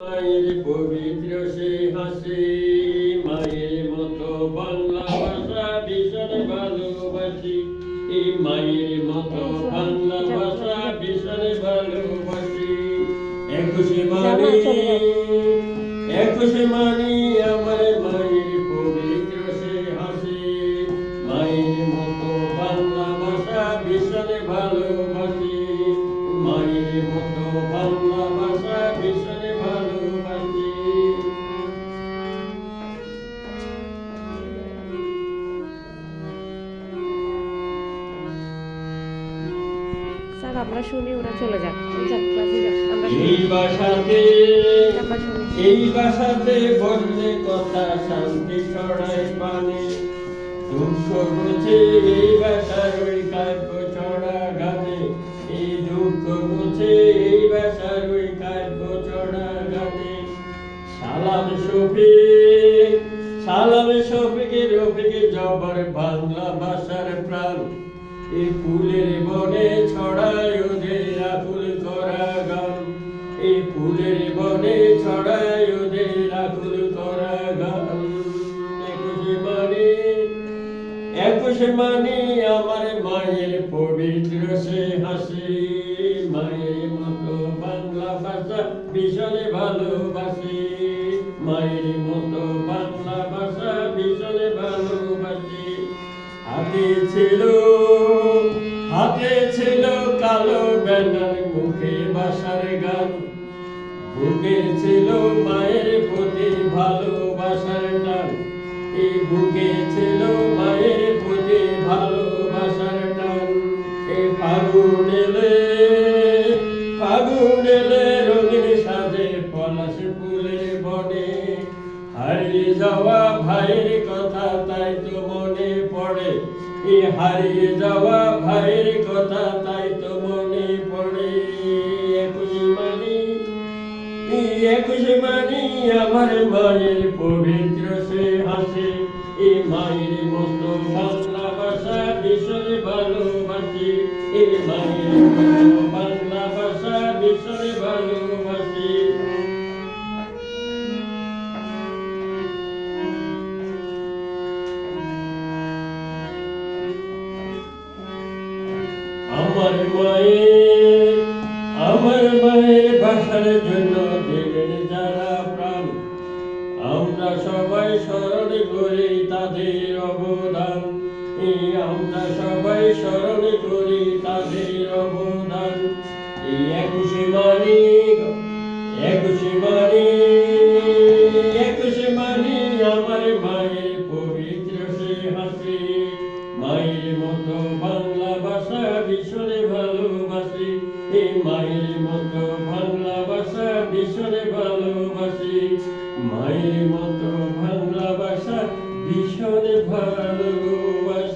মায়ের পবিত্র সে হাসি, মায়ের মতো বাংলা ভাষা ভীষণ ভালোবাসি। এই মায়ের মতো বাংলা ভাষা ভীষণ ভালোবাসি। একুশে মানি আমার মায়ের পবিত্র সে হাসি, মায়ের মতো বাংলা ভাষা ভীষণ ভালোবাসি। মায়ের মতো বাংলা ভাষা ভীষণ ভালোবাসি। স্যার আমরা শুনি, ওরা চলে যাক। যাক ক্লাসে যাক, আমরা শুনি। এই ভাষাতে বললে কথা শান্তি ছড়ায় পানে, দুঃখ বুঝে এই ভাষার ওই কাব্য ছড়া গানে। এই দুঃখ বুঝে এই ভাষার ওই কাব্য ছড়া গানে। সালাম শফিকে রফিকে জবর বাংলা ভাষার প্রাণ। এই ফুলের বনে ছড়ায় ওদের আকুল করা গান। এই ফুলের বনে ছড়ায় ওদের আকুল করা গান। একুশে মানি আমার মায়ের পবিত্র সে হাসি, মায়ের মতো বাংলা ভাষা ভীষণ ভালোবাসি। মায়ের মতো বাংলা ভাষা ভীষণ ভালোবাসি। হাতে ছিল কালো ব্যানার, মুখে ভাষার গান। বুকে ছিল মায়ের প্রতি ভালোবাসার টান। এই বুকে ছিল মায়ের প্রতি ভালোবাসার টান। এই ফাগুন এলে রঙিন সাজে পলাশ ফুলের বনে। হারিয়ে যাওয়া ভাইয়ের কথা তাই তো মনে পড়ে। এই হারিয়ে যাওয়া ভাইয়ের কথা তাই তো মনে পড়ে। একুশে মানি আমার মায়ের পবিত্র সে হাসি, এই মায়ের মতো বাংলা ভাষা ভীষণ ভালোবাসি। এই মায়ের মতো বাংলা ভাষা ভীষণ ভালোবাসি। আমার মায়ের ভাষার জন্য দিলেন যারা প্রাণ। আমরা সবাই স্মরণ করি তাদের অবদান। আমরা সবাই স্মরণ করি তাদের অবদান। এই একুশে মানি আমার মায়ের পবিত্র সে হাসি, মায়ের মতো বাংলা ভাষা ভীষণ ভালোবাসি। এই মায়ের মতো বাংলা ভাষা ভীষণ ভালোবাসি। মায়ের মতো বাংলা ভাষা ভীষণ ভালোবাসি।